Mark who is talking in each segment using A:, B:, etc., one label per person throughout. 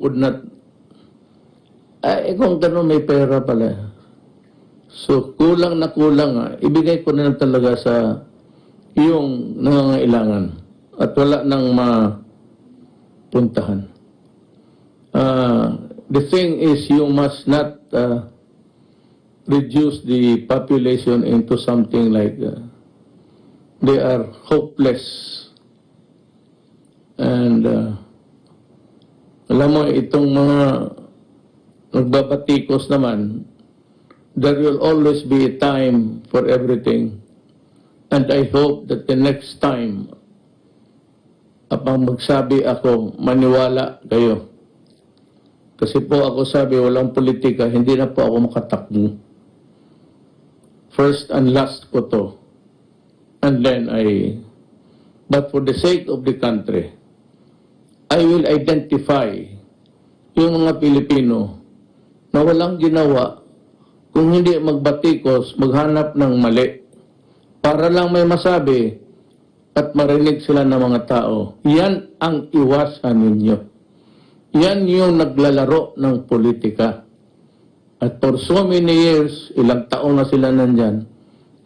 A: would not, kung gano'n may pera pala. So, kulang na kulang ibigay ko na lang talaga sa iyong nangangailangan at wala nang mapuntahan. The thing is, you must not reduce the population into something like they are hopeless. And alam mo, itong mga nagbabatikos naman, there will always be a time for everything. And I hope that the next time, apang magsabi ako, maniwala kayo. Kasi po ako sabi, walang politika, hindi na po ako makatakbo. First and last ko to. And then but for the sake of the country, I will identify yung mga Pilipino na walang ginawa kung hindi magbatikos, maghanap ng mali. Para lang may masabi at marinig sila ng mga tao. Yan ang iwasan ninyo. Yan yung naglalaro ng politika. At for so many years, ilang taon na sila nandyan,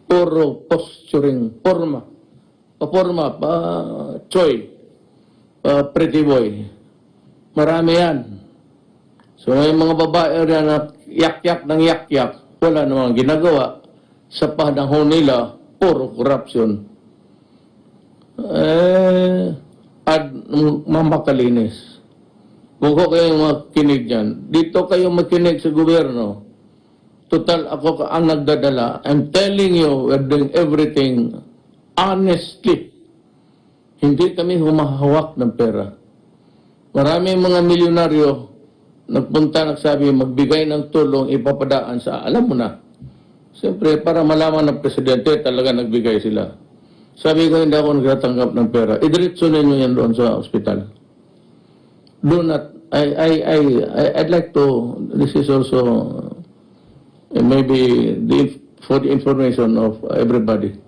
A: puro posturing, forma, pretty boy. Marami yan. So may mga babae rin na yak-yak ng yak-yak, wala namang ginagawa. Sa panahon nila, puro corruption. At mamakalinis. Kung ko kayong makinig dyan, dito kayo makinig sa gobyerno. Total, ako ang nagdadala. I'm telling you, we're doing everything honestly. Hindi kami humahawak ng pera. Maraming mga milyonaryo nagpunta, nagsabi, magbigay ng tulong, ipapadaan sa, alam mo na. Siyempre, para malaman ng presidente, talaga nagbigay sila. Sabi ko, hindi ako nagtatanggap ng pera. Idiretso ninyo yan doon sa ospital. Do not, I'd like to, this is also, maybe for the information of everybody.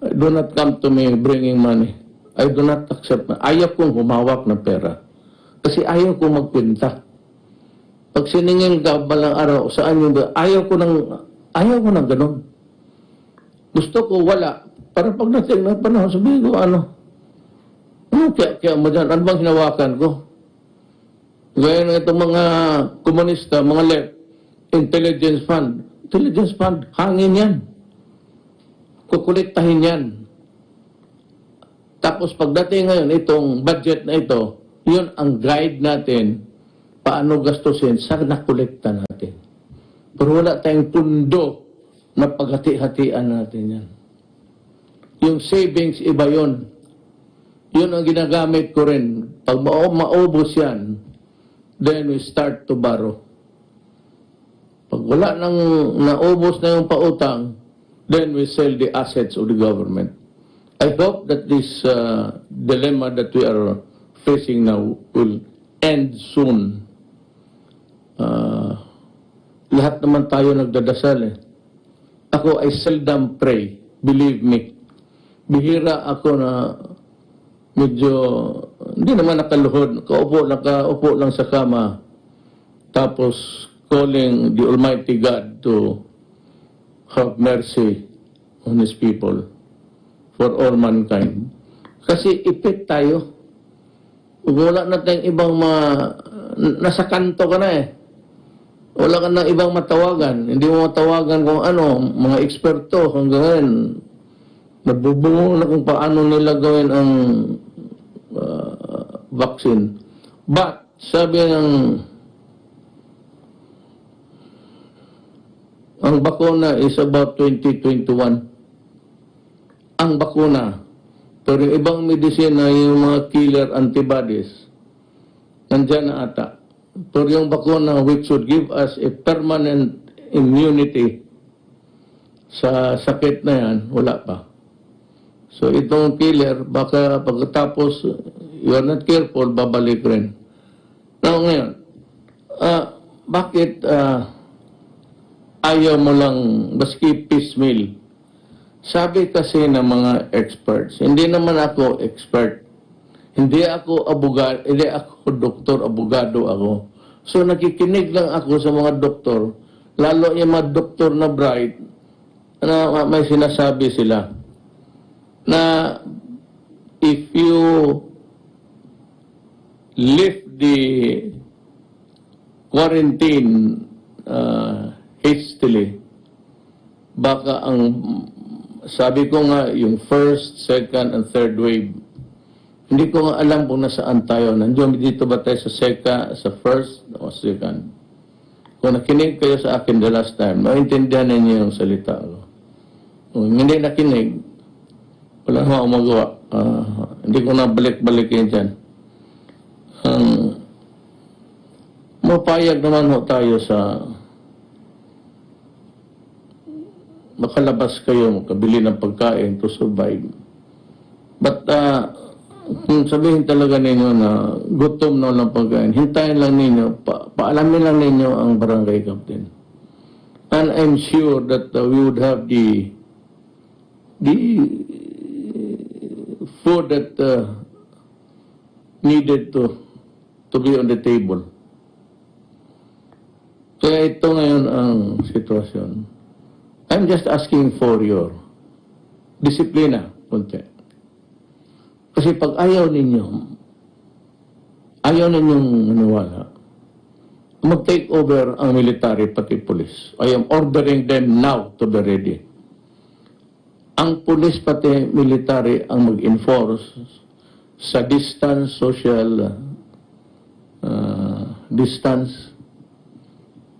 A: Do not come to me bringing money. I do not accept. Ayaw kong humawak ng pera. Kasi ayaw kong magpinta. Pag siningin ka balang araw, saan yung ayaw ko ng ganun. Gusto ko wala. Para pagdating ng panahon, sabihin ko, kaya mo dyan, ano bang hinawakan ko? Gaya ng itong mga komunista, mga left, intelligence fund. Intelligence fund, hangin yan. Kukuliktahin yan. Tapos pagdating ngayon, itong budget na ito, yun ang guide natin paano gastusin sa nakolekta natin. Pero wala tayong pundo na paghati-hatian natin yan. Yung savings, iba yun. Yun ang ginagamit ko rin. Pag maubos yan, then we start to borrow. Pag wala nang naubos na yung pautang, then we sell the assets of the government. I hope that this dilemma that we are facing now will end soon. Lahat naman tayo nagdadasal Ako, I seldom pray. Believe me. Bihira ako na medyo, hindi naman nakaluhod. Nakaupo lang sa kama. Tapos, calling the Almighty God to have mercy on His people for all mankind. Kasi ipit tayo. Wala na tayong ibang nasa kanto ka na Wala ka na ibang matawagan. Hindi mo matawagan kung mga eksperto hanggang ngayon. Nabubungo na kung paano nila gawin ang vaccine. But, sabi ang bakuna is about 2021. Ang bakuna. Pero yung ibang medisina, yung mga killer antibodies, nandyan na ata. Pero yung bakuna which should give us a permanent immunity sa sakit na yan, wala pa. So itong killer, baka pagkatapos you are not careful, babalik rin. Now ngayon, bakit ayaw mo lang baski piecemeal? Sabi kasi ng mga experts, hindi naman ako expert. Hindi ako abogado, hindi ako doktor, abogado ako. So nakikinig lang ako sa mga doktor, lalo yung mga doktor na bright, na may sinasabi sila na if you lift the quarantine hastily, baka ang sabi ko nga yung first, second, and third wave, hindi ko nga alam kung nasaan tayo. Nandiyan dito ba tayo sa first o second? Kung nakinig kayo sa akin the last time, maintindihan ninyo yung salita ko. Kung hindi nakinig, wala na akong magawa. Hindi ko na balik-balikin dyan. Mapayag naman ho tayo sa makalabas kayo, makabili ng pagkain to survive. But kung sabihin talaga ninyo na gutom na lang pagkain, hintayin lang ninyo, paalamin lang ninyo ang barangay captain. And I'm sure that we would have the food that needed to be on the table. Kaya ito ngayon ang sitwasyon. I'm just asking for your disiplina, kunti. Kasi pag ayaw ninyong maniwala, mag-take over ang military pati police. I am ordering them now to be ready. Ang police pati military ang mag-enforce sa distance, social distance,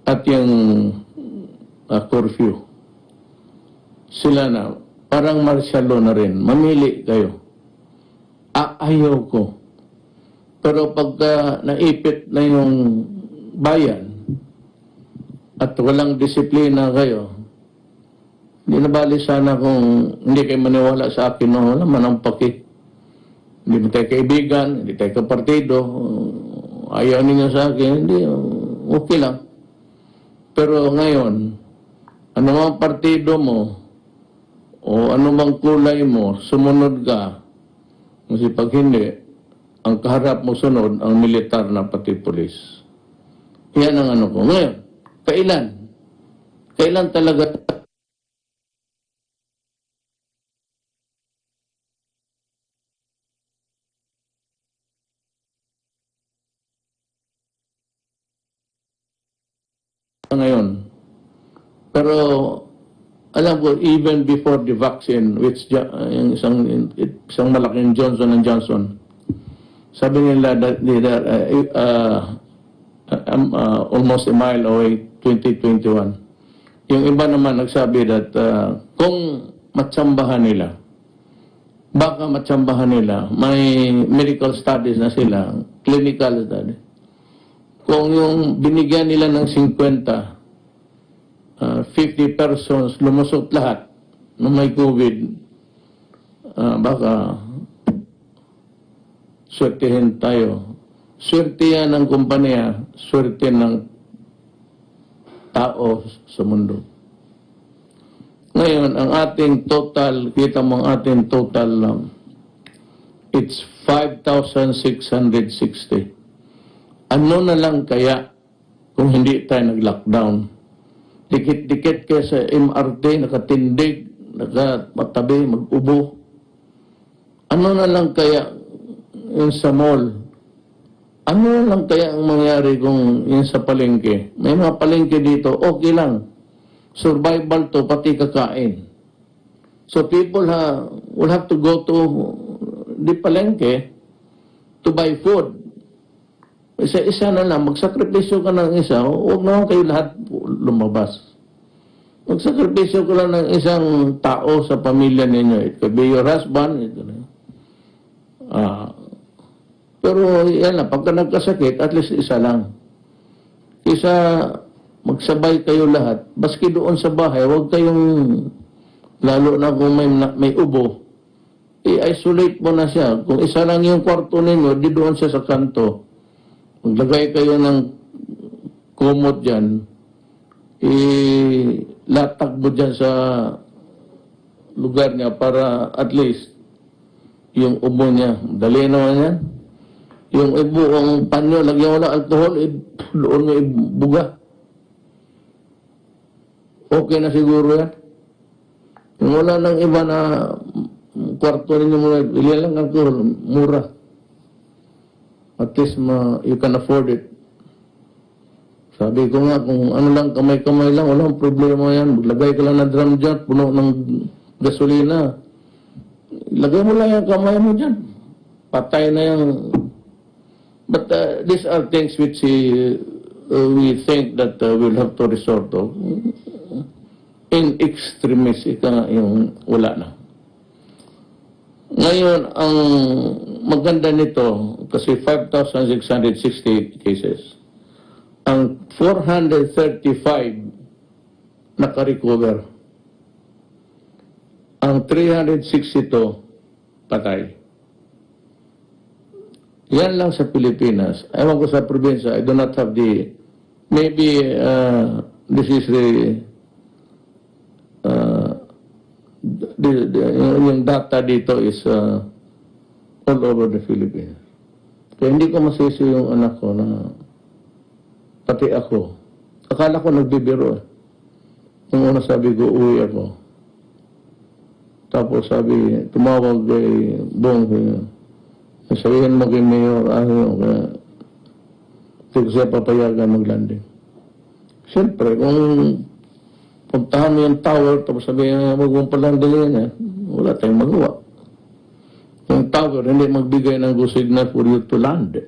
A: at yung curfew. Sila na, parang martial law na rin. Mamili kayo. Ayaw ko. Pero pagka naipit na yung bayan at walang disiplina kayo, hindi nabali sana kung hindi kayo maniwala sa akin, no? Wala man ang paki. Hindi mo tayo kaibigan, hindi tayo kapartido, ayaw ninyo sa akin, hindi, okay lang. Pero ngayon, ano mang partido mo, o anumang kulay mo, sumunod ka. Kasi pag hindi, ang kaharap mo sunod, ang militar na pati polis. Yan ang ano ko. Ngayon, kailan? Kailan talaga ngayon? Pero alam ko, even before the vaccine, which yung isang malaking Johnson & Johnson, sabi nila that almost a mile away, 2021. Yung iba naman nagsabi that kung matsambahan nila, baka matsambahan nila, may medical studies na sila, clinical studies. Kung yung binigyan nila ng 50 persons, lumusot lahat na may COVID, baka swertihin tayo. Swerte yan ng kumpanya, swerte ng tao sa mundo. Ngayon, ang ating total, kita mo ang ating total, it's 5,660. Ano na lang kaya kung hindi tayo nag-lockdown? Dikit-dikit kayo sa MRT, nakatindig, nakapatabi, mag-ubo. Ano na lang kaya yun sa mall? Ano na lang kaya ang mangyari kung yun sa palengke? May mga palengke dito, okay lang. Survival to, pati kakain. So people will have to go to the palengke to buy food. Isa-isa na lang, magsakripisyo ka ng isa, huwag naman kayo lahat lumabas. Magsakripisyo ka lang ng isang tao sa pamilya ninyo. It could be your husband. Pero yan na, pagka nagkasakit, at least isa lang. Isa magsabay kayo lahat, baski doon sa bahay, huwag kayong, lalo na kung may ubo, i-isolate mo na siya. Kung isa lang yung kwarto ninyo, di doon siya sa kanto. Maglagay kayo ng kumot dyan, ilatag mo dyan sa lugar niya para at least yung ubo niya. Dali naman yan. Yung ibo, ang panyo, lagyan mo ng alcohol, doon mo ibuga. Okay na siguro yan. Yung wala nang iba na kwarto ninyo muna, ili lang alcohol, mura. At least you can afford it. Sabi ko nga, kung ano lang, kamay-kamay lang, walang problema yan. Maglagay ka lang ng drum dyan, puno ng gasolina. Lagay mo lang yung kamay mo dyan. Patay na yung... But these are things which we think that we'll have to resort to. In extremis, yung wala na. Ngayon, ang maganda nito, kasi 5,660 cases, ang 435 naka-recover. Ang 362 patay. Yan lang sa Pilipinas. Ewan ko sa probinsya, I do not have maybe this is yung data dito is all over the Philippines. Kaya hindi ko masisi yung anak ko na pati ako. Akala ko nagbibiro. Nung una sabi ko, uwi ako. Tapos sabi, tumawag kay Bong, sabihin mo kay Mayor, kaya hindi ko siya papayagan mag-landing. Siyempre, kung puntahan mo yung tower, tapos sabihin, huwag mong palandalin niya, wala tayong magawa. Yung tower, hindi magbigay ng go signal for you to land.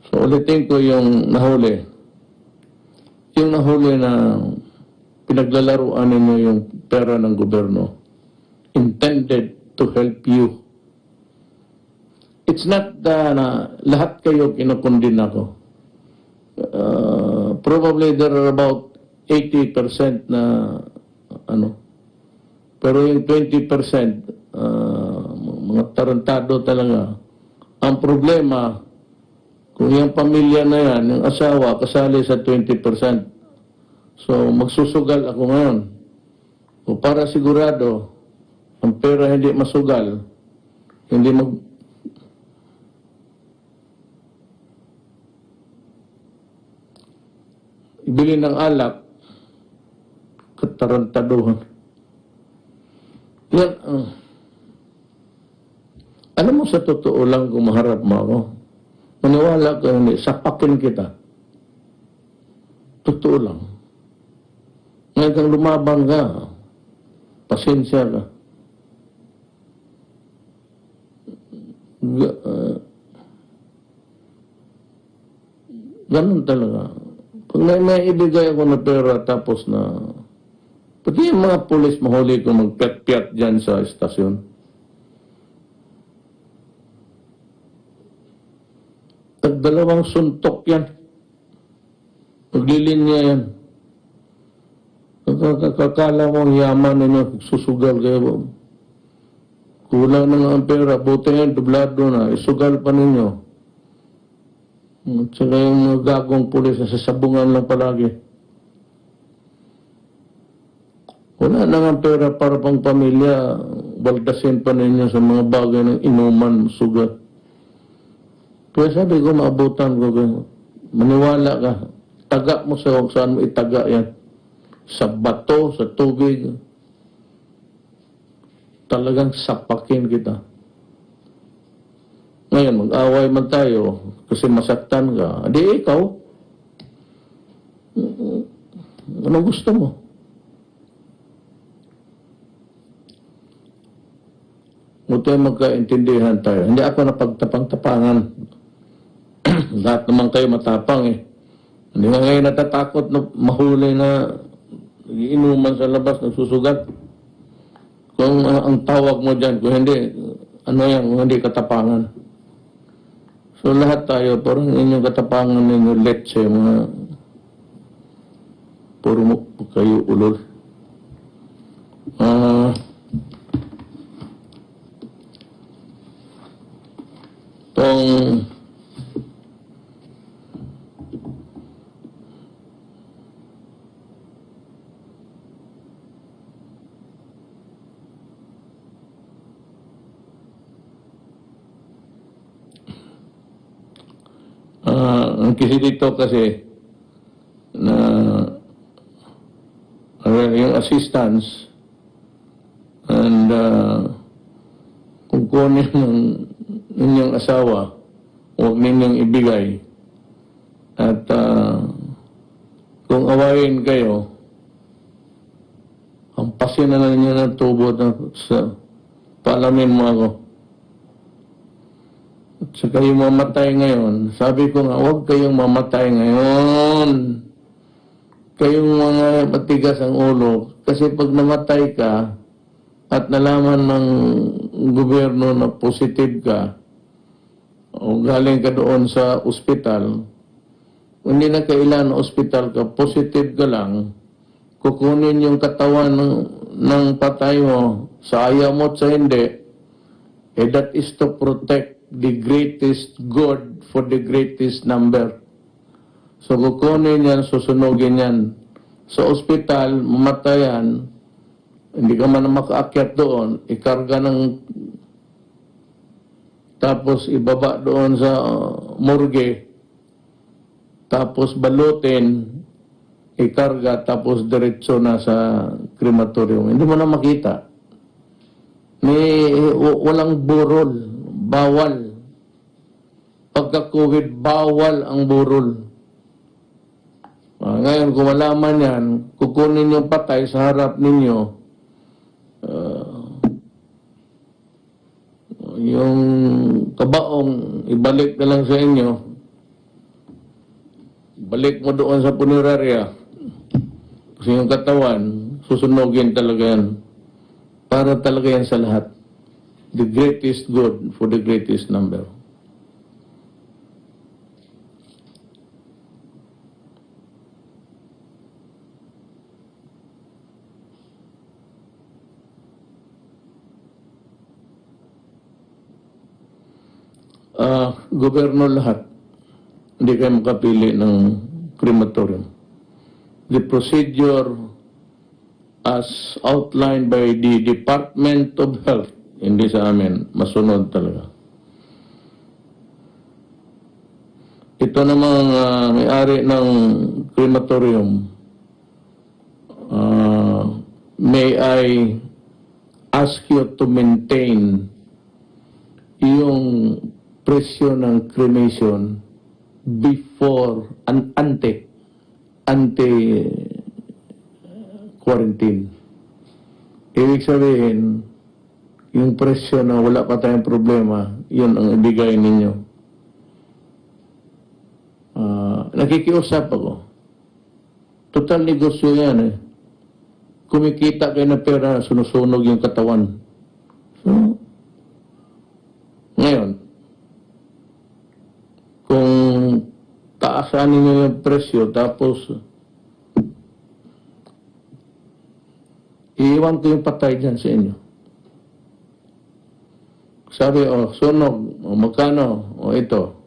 A: So ulitin ko yung nahuli. Yung nahuli na pinaglalaruan ninyo yung pera ng gobyerno intended to help you. It's not na lahat kayo kinukundin ako. Probably there are about 80% na pero yung 20% mga tarantado talaga. Ang problema, kung yung pamilya na yan, yung asawa, kasali sa 20%. So, magsusugal ako ngayon. O para sigurado, ang pera hindi masugal, hindi ibili ng alak, katarantaduhan. Yan, alam mo sa totoo lang kung maharap mo ako, maniwala ka hindi, sapakin kita. Totoo lang. Ngayon kang lumabang ka, pasensya ka. Ganun talaga. Pag may ibigay ako na pera tapos na, pati yung mga pulis mahuli ko magpiat-piat dyan sa estasyon. Tagdalawang suntok yan. Paglilinya yan. Kakakala mo ang yaman ninyo, susugal kayo. Kulang na nga ang pera, buti nga dublado na, isugal pa ninyo. At saka yung mga gagong pulis na sasabungan lang palagi. Wala na nga pera para pang pamilya, baldasin pa ninyo sa mga bagay ng inuman, sugat. Kaya sabi ko, maabutan ko, maniwala ka, taga mo sa kung saan mo itaga yan. Sa bato, sa tubig, talagang sapakin kita. Ngayon, mag-away man tayo, kasi masaktan ka, di ikaw, anong gusto mo? Huwag tayo magkaintindihan tayo. Hindi ako napagtapang-tapangan. Lahat naman kayo matapang eh. Hindi nga ngayon natatakot na mahuli na inuman sa labas, nagsusugat. Kung ang tawag mo dyan, kung hindi, ano yan, kung hindi katapangan. So lahat tayo, parang inyong katapangan ninyo, let's say, mga puro mo kayo ulol. dito kasi na yung assistance and kung kunin ng inyong asawa, huwag ninyong ibigay. At kung awayin kayo, hampasin na ninyo ng tubo sa paalamin mo ako. At sa kayo mamatay ngayon, sabi ko nga, huwag kayong mamatay ngayon. Kayong mga matigas ang ulo. Kasi pag namatay ka at nalaman ng gobyerno na positive ka o galing ka doon sa ospital, hindi na kailan na ospital ka, positive ka lang, kukunin yung katawan ng patay mo, sa ayaw mo at sa hindi, that is to protect the greatest good for the greatest number. So kukunin yan, susunugin yan. Sa ospital, mamatayan, hindi ka man makaakyat doon, ikarga ng, tapos ibaba doon sa morgue, tapos balutin, ikarga, tapos diretso na sa crematorium. Hindi mo na makita. Walang burol, bawal. Pagka-COVID, bawal ang burol. Ngayon, kung malaman yan, kukunin yung patay sa harap ninyo, yung kabaong, ibalik na lang sa inyo, balik mo doon sa punerarya, kasi yung katawan, susunogin talaga yan, para talaga yan sa lahat. The greatest good for the greatest number. Gobyerno lahat, hindi kayo makapili ng crematorium. The procedure as outlined by the Department of Health, hindi sa amin, masunod talaga. Ito namang may-ari ng crematorium, may I ask you to maintain yung presyo ng cremation before ante-quarantine. Ibig sabihin, yung presyo na wala pa tayong problema, yun ang ibigay ninyo. Nakikiusap ako. Total negosyo yan eh. Kumikita kayo ng pera, sunusunog yung katawan. So, ngayon, kung taasan ninyo yung presyo, tapos iiwan ko yung patay dyan sa inyo. Sabi, sunog, magkano, ito.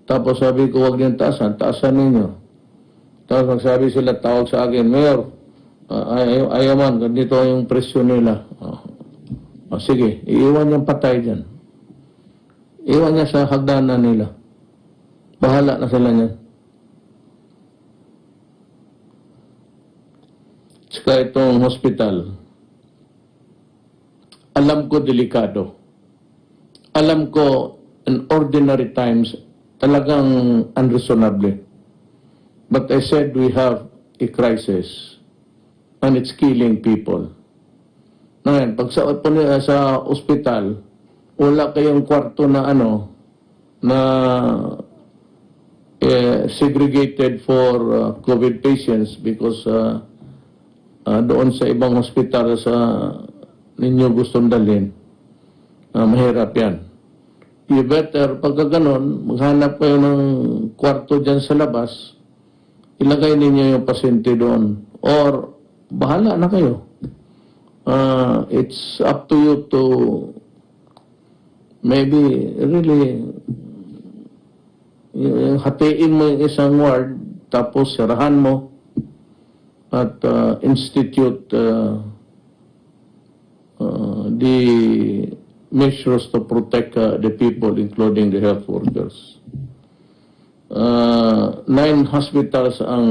A: Tapos sabi ko, huwag niyong taasan ninyo. Tapos magsabi sila, tawag sa akin, Mayor, ayaman, ganito yung presyo nila. Sige, iiwan yung patay dyan. Iwan niya sa hagdanan nila. Bahala na sila niyan. Saka itong hospital, alam ko delikado. Alam ko in ordinary times talagang unreasonable. But I said we have a crisis and it's killing people. Ngayon, pag sa ospital, wala kayong kwarto na na segregated for COVID patients because doon sa ibang hospital sa ninyo gustong dalhin, mahirap yan. You better, pagka ganon, maghanap kayo ng kwarto dyan sa labas, ilagay ninyo yung pasyente doon. Or, bahala na kayo. It's up to you to maybe really yung hatiin mo yung isang ward, tapos sirahan mo at institute the measures to protect the people, including the health workers. 9 hospitals ang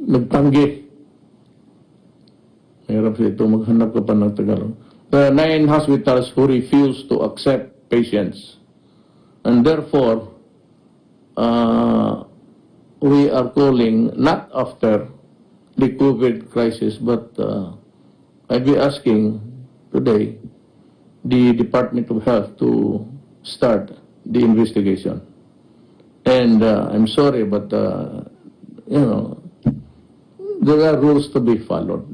A: nagtanggi. Mahirap ito, maghanap ka pa ng Tagalog. There are 9 hospitals who refuse to accept patients. And therefore, we are calling, not after the COVID crisis, but I'll be asking today the Department of Health to start the investigation. And I'm sorry, but, there are rules to be followed.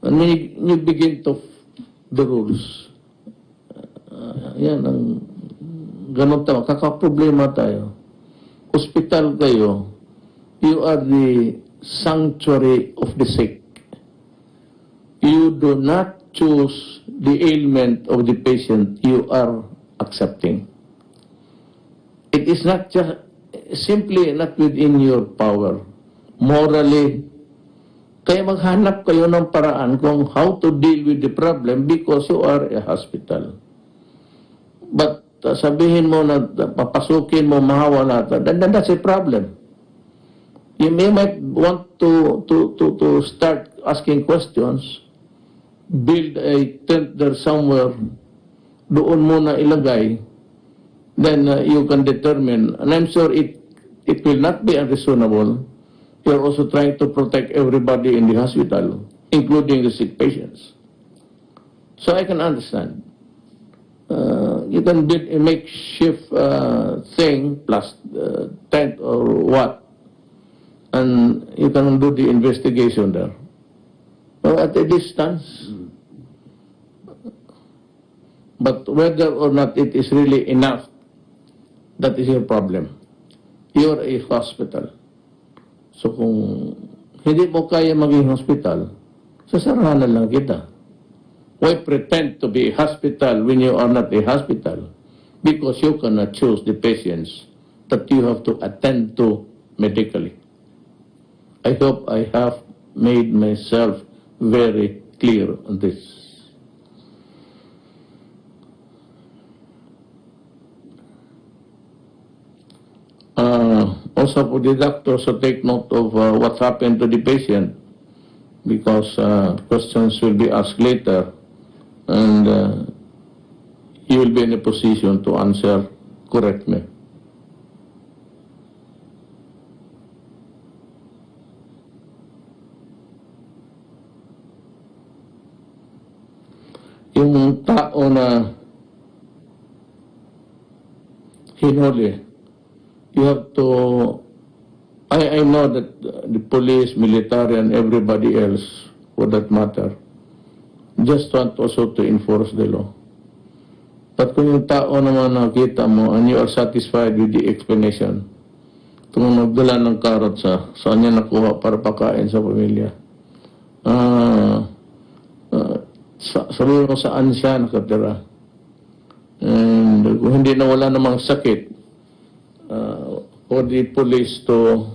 A: And when you begin to the rules, yan ang ganun tayo, kakaproblema tayo. Hospital kayo, you are the sanctuary of the sick. You do not choose the ailment of the patient you are accepting. It is not just simply not within your power. Morally, kaya maghanap kayo ng paraan kung how to deal with the problem because you are a hospital. But sabihin mo na papasukin mo, mahawala, that's a problem. You might want to start asking questions, build a tent there somewhere, doon muna ilagay, then you can determine, and I'm sure it will not be unreasonable. You're also trying to protect everybody in the hospital, including the sick patients. So I can understand. You can build a makeshift thing, plus tent or what, and you can do the investigation there. So at a distance. But whether or not it is really enough, that is your problem. You're a hospital. So kung hindi mo kaya maging hospital, sasarahan na lang kita. Why pretend to be a hospital when you are not a hospital? Because you cannot choose the patients that you have to attend to medically. I hope I have made myself very clear on this. Also for the doctors to take note of what happened to the patient, because questions will be asked later, and you will be in a position to answer correctly. Yung tao na hinuli, you have to, I know that the police, military, and everybody else, for that matter, just want also to enforce the law. But kung yung tao naman nakita mo and you are satisfied with the explanation, kung nagdala ng carrot saan niya nakuha para pakain sa pamilya, sabihin mo saan siya nakatira. And kung hindi na wala namang sakit, for the police to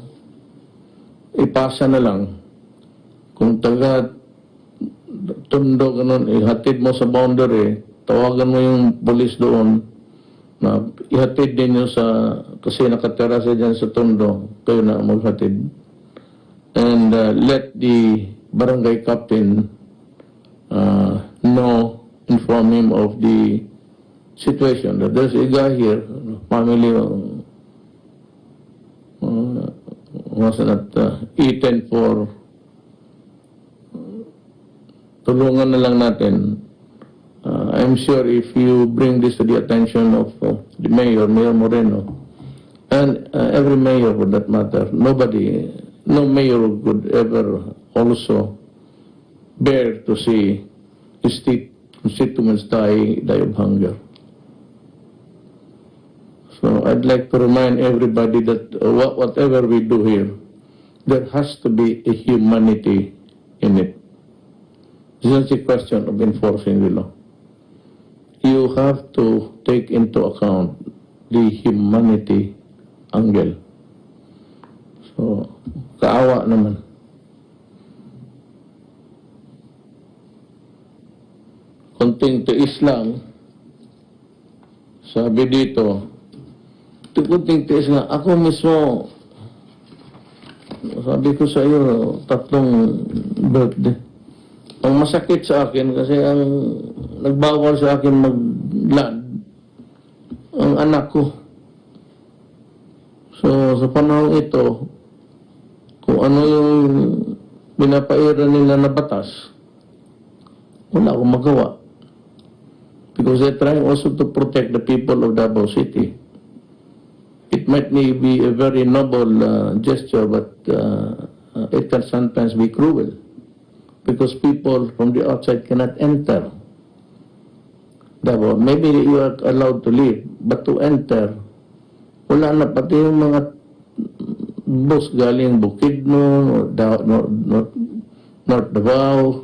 A: ipasa na lang. Kung taga Tondo, ganun, ihatid mo sa boundary, tawagan mo yung police doon na ihatid din nyo kasi nakatira siya dyan sa Tondo, kayo na maghatid. And let the barangay captain inform him of the situation. That there's a guy here, family was not eaten for, tulungan na lang natin. I'm sure if you bring this to the attention of the mayor, Mayor Moreno, and every mayor for that matter, no mayor could ever also bear to see his constituents die of hunger. So I'd like to remind everybody that whatever we do here, there has to be a humanity in it. It's not a question of enforcing the law. You have to take into account the humanity angle. So, kaawa naman. Konting tiis lang, Sabi dito, kunting tiis nga, ako mismo, sabi ko sa iyo, 3 birthday. Ang masakit sa akin kasi ang nagbawal sa akin mag-land, ang anak ko. So, sa panahon ito, kung ano yung pinapaira nila na batas, wala akong magawa. Because they're trying also to protect the people of Davao City. It might be a very noble gesture, but it can sometimes be cruel. Because people from the outside cannot enter Davao. Maybe you are allowed to leave, but to enter, wala na, pati yung mga bus galing Bukidnon, North Davao,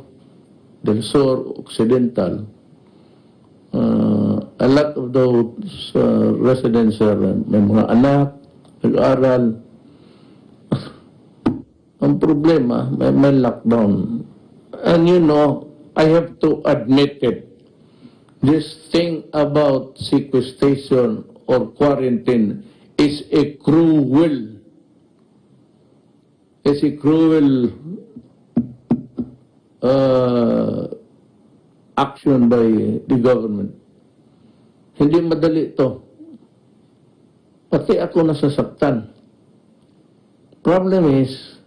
A: Del Sur, Occidental. A lot of those residents are may mga anak, nag-aaral. Ang problema, may lockdown. And you know, I have to admit it. This thing about sequestration or quarantine is a cruel action by the government. Hindi madali ito. Pati ako nasasaktan. Problem is,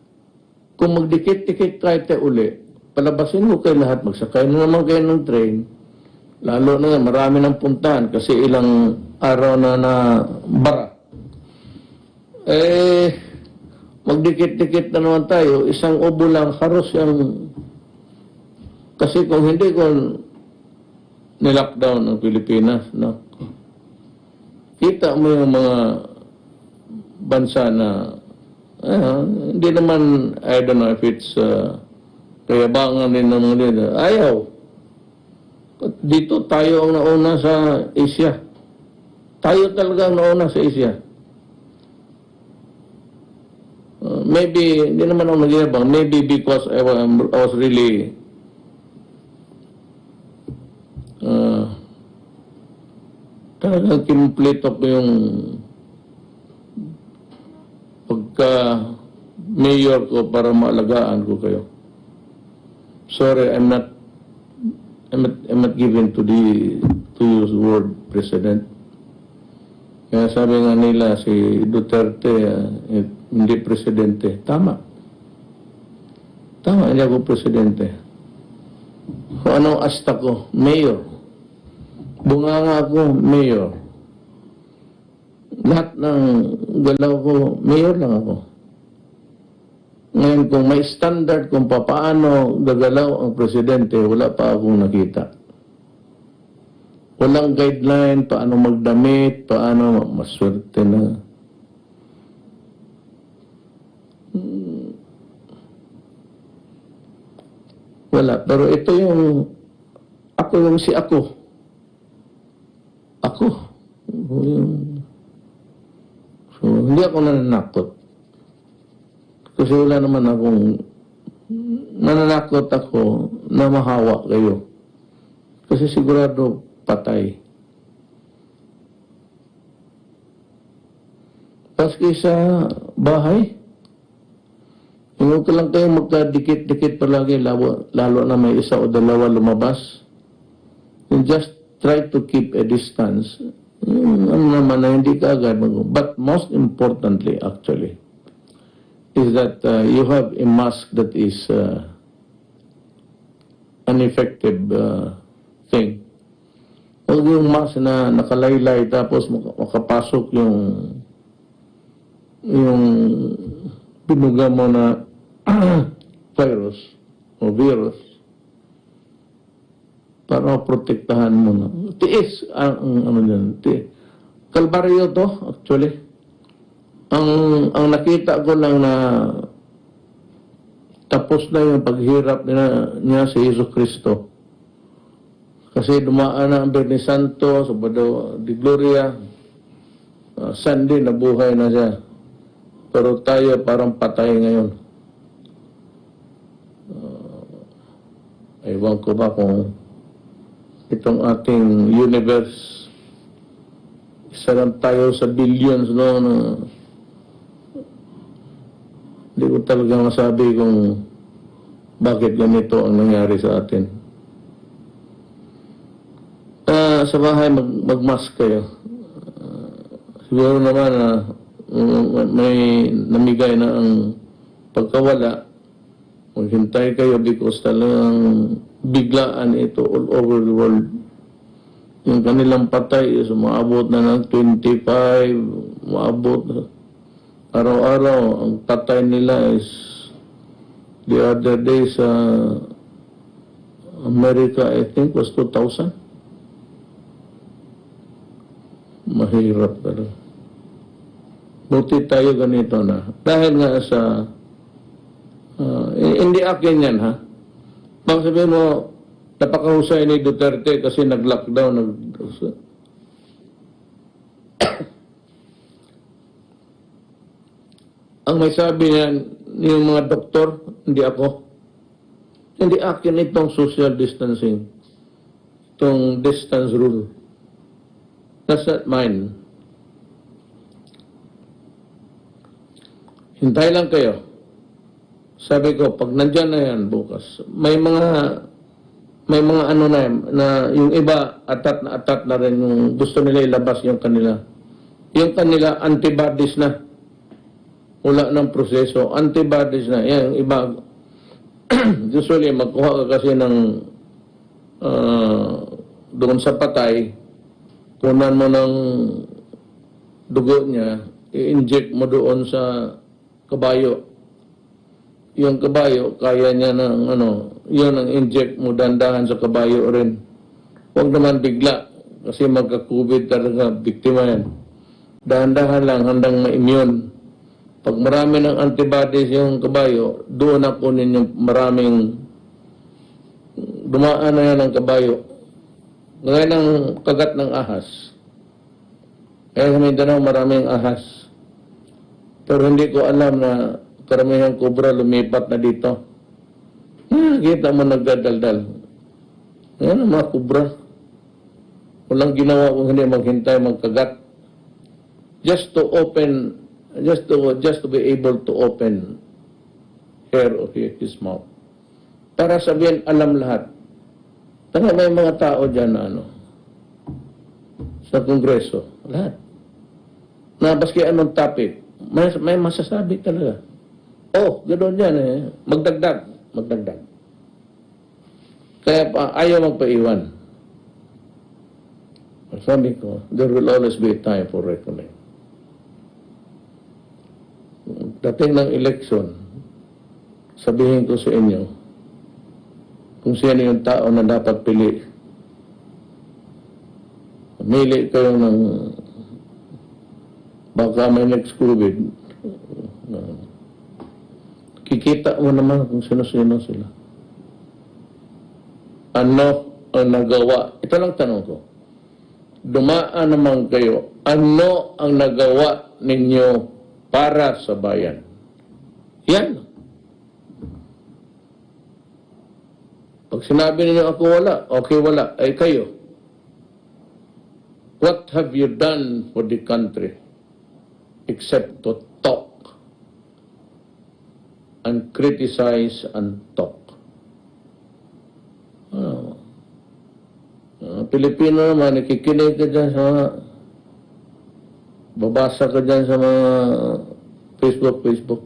A: kung magdikit-dikit kahit uli, palabasin mo kayo lahat, magsakay na naman kayo ng train, lalo na yan, marami ng puntahan kasi ilang araw na bara. Magdikit-dikit na naman tayo, isang ubo lang, haros yung... Kasi kung hindi ko nilockdown ang Pilipinas, no? Kita mo yung mga bansa na hindi naman, I don't know if it's kayabangan din ng mga leader. Ayaw. Dito tayo ang nauna sa Asia. Tayo talaga ang nauna sa Asia. Maybe, hindi naman ako nagyabang. Maybe because I was really talagang kinumplete up yung pagka mayor ko para maalagaan ko kayo. Sorry, I'm not given to use the word president. Kaya sabi nga nila si Duterte hindi presidente. Tama, hindi ako presidente. Kung anong asta ko, mayor. Bunganga ako, mayor. Lahat ng galaw ko, mayor lang ako. Ngayon, kung may standard kung paano gagalaw ang presidente, wala pa akong nakita. Walang guideline, paano magdamit, paano maswerte na. Wala. Pero ito yung, ako yung si ako. Ako. So, hindi ako nananakot. Kasi wala naman akong nananakot ako na mahawa kayo. Kasi sigurado patay. Paski sa bahay, huwag ka lang kayo magkadikit-dikit palagi, lalo na may isa o dalawa lumabas. You just try to keep a distance. Ano naman na hindi ka agad But most importantly, actually, is that you have a mask that is an effective thing. Huwag yung mask na nakalaylay tapos makapasok yung pinuga mo na virus o virus para protektahan mo na. Tiis ang ano dyan. Kalbaryo to, actually. Ang nakita ko lang na tapos na yung paghirap niya si Yesu Cristo. Kasi dumaan na ang Berni Santo, Sabado de Gloria, Sunday nabuhay na siya. Pero tayo parang patay ngayon. Ewan ko ba kung itong ating universe Isa lang tayo sa billions, no? Hindi ko talaga masabi kung bakit ganito ang nangyari sa atin. Sa bahay, mag-mask kayo. Siguro naman may namigay na ang pagkawala. Maghintay kayo because talagang biglaan ito all over the world. Yung kanilang patay is maabot na ng 25, maabot araw-araw. Ang patay nila is the other day sa America, I think, was 2,000. Mahirap talaga. Buti tayo ganito na. Dahil nga sa hindi akin yan, ha? Bang sabihin mo, napakahusay ni Duterte kasi nag-lockdown. Ang may sabi niyan, yung mga doktor, hindi ako. Hindi akin itong social distancing. Itong distance rule. That's not mine. Hintay lang kayo. Sabi ko, pag nandyan na yan bukas, may mga ano na yung iba atat na rin yung gusto nila ilabas yung kanila antibodies na. Wala ng proseso, antibodies na. Yan, yung iba, usually magkuha ka kasi ng doon sa patay, kunan mo ng dugo niya, i-inject mo doon sa kabayo. Yung kabayo, kaya niya ng yun ang inject mo, dandahan sa kabayo rin. Huwag naman bigla, kasi magka-COVID talaga, biktima yan. Dahan-dahan lang, handang ma-immune. Pag marami ng antibodies yung kabayo, doon na kunin yung maraming, dumaan na yan ang kabayo. Gaya ng kagat ng ahas. Kaya sa Mindanao, maraming ahas. Pero hindi ko alam na karamihang kubra lumipat na dito. Kita mo nagdadaldal. Yan ang mga kubra. Walang ginawa kung hindi maghintay, magkagat. Just to be able to open hair of his mouth. Para sabihin, alam lahat. Tanga may mga tao dyan na sa Kongreso. Lahat. Na baski anong topic, may masasabi talaga. Oh, gano'n yan eh. Magdagdag. Kaya ayaw magpaiwan. Sabi ko, there will always be a time for reckoning. Dating ng election, sabihin ko sa inyo, kung sino yung tao na dapat pili. Pumili kayo ng baka may next COVID. Kikita mo naman kung sino-sino sila. Ano ang nagawa? Ito lang tanong ko. Dumaan naman kayo. Ano ang nagawa ninyo para sa bayan? Yan. Pag sinabi ninyo ako wala, okay wala, ay kayo. What have you done for the country except to talk and criticize and talk? Pilipino naman, nakikinig ka dyan sa babasa ka dyan sa mga Facebook.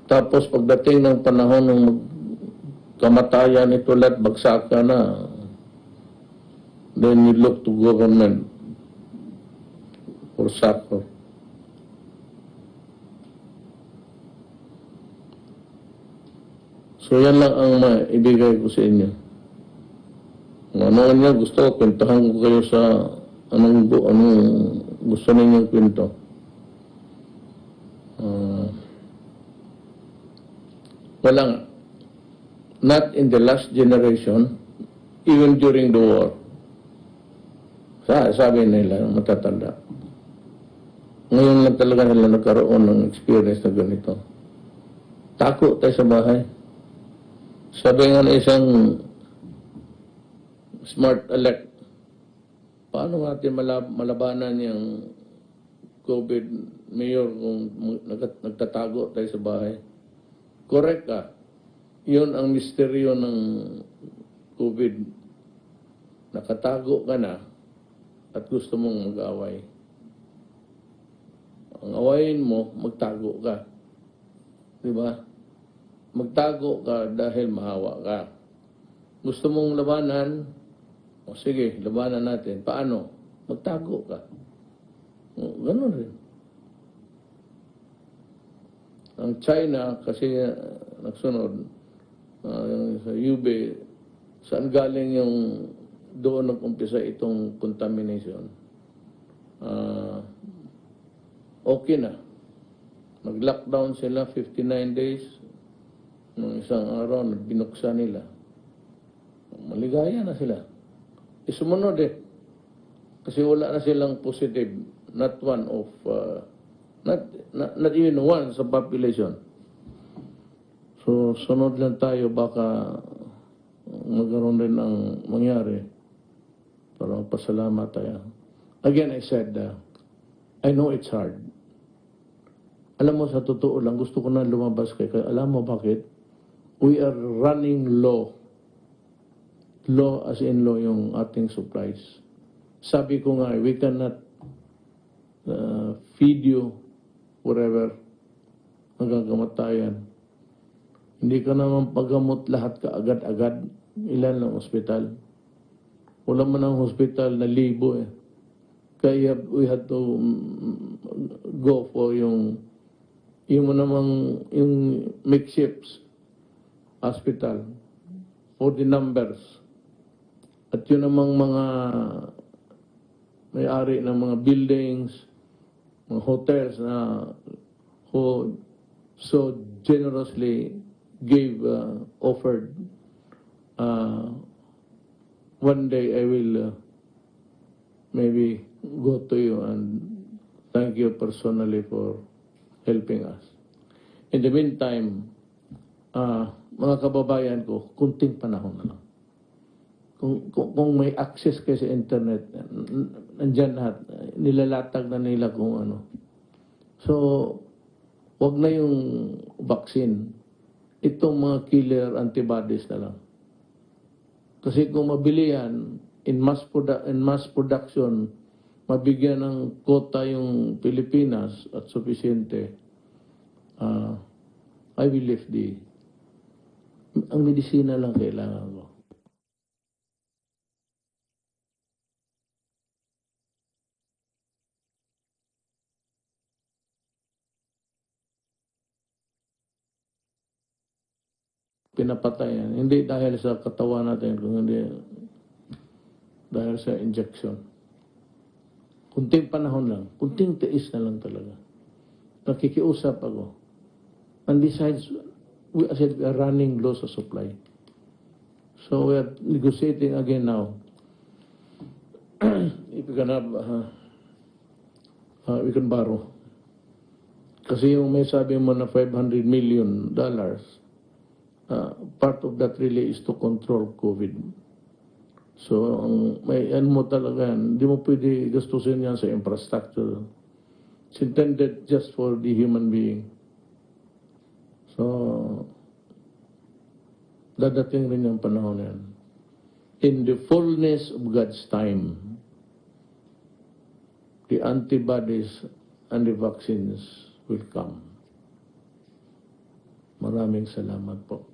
A: Tapos pagdating ng panahon ng kamatayan ito lahat, bagsak ka na. Then you look to government for support. So yan lang ang maibigay ko sa inyo. Ano niya gusto, kwentahan ko kayo sa anong gusto ninyong kwento. Walang, not in the last generation, even during the war. Sabi nila, matatanda. Ngayon lang talaga nila nagkaroon ng experience na ganito. Tako tayo sa bahay. Sabi nga na isang smart elect, paano natin malabanan yung COVID, Mayor, kung nagtatago tayo sa bahay? Correct ka. Yun ang misteryo ng COVID. Nakatago ka na at gusto mong mag-away. Ang awayin mo, magtago ka. Di ba? Magtago ka dahil mahawa ka. Gusto mong labanan, o sige, labanan natin. Paano? Magtago ka. Ganun rin. Ang China, kasi nagsunod, sa UB, saan galing yung doon nag-umpisa itong contamination? Okay na. Nag-lockdown sila 59 days. Nung isang araw, binuksan nila. Maligaya na sila. Sumunod eh. Kasi wala na silang positive. Not one of, not even one sa population. So, sunod lang tayo, baka magkaroon rin ang mangyari. Pero pasalamat tayo. Again, I said, I know it's hard. Alam mo, sa totoo lang, gusto ko na lumabas kaya alam mo bakit? We are running low. Low as in low yung ating supplies. Sabi ko nga, we cannot feed you wherever hanggang kamatayan. Hindi ka naman paggamot lahat kaagad-agad. Ilan lang ospital. Wala man ang hospital na libo eh. Kaya we had to go for yung makeshift hospital for the numbers. At yun namang mga may-ari ng mga buildings, mga hotels na who so generously gave, offered. One day I will maybe go to you and thank you personally for helping us. In the meantime, mga kababayan ko, kunting panahon na lang. Kung may access kayo sa internet, nandyan lahat, nilalatag na nila kung ano. So, wag na yung vaccine. Itong mga killer antibodies na lang. Kasi kung mabili yan, in mass production, mabigyan ng quota yung Pilipinas at sufisyente, I believe ang medisina lang kailangan ko. Pinapatayan. Hindi dahil sa katawan natin, kundi dahil sa injection. Kunting panahon lang. Kunting tiis na lang talaga. Nakikiusap ako. And besides, we are running low sa supply. So we are negotiating again now. If we can have, we can borrow. Kasi yung may sabi mo na $500 million, part of that really is to control COVID. So, may mo talaga yan. Hindi mo pwede gastusin yan sa infrastructure. It's intended just for the human being. So, dadating rin yung panahon yan. In the fullness of God's time, the antibodies and the vaccines will come. Maraming salamat po.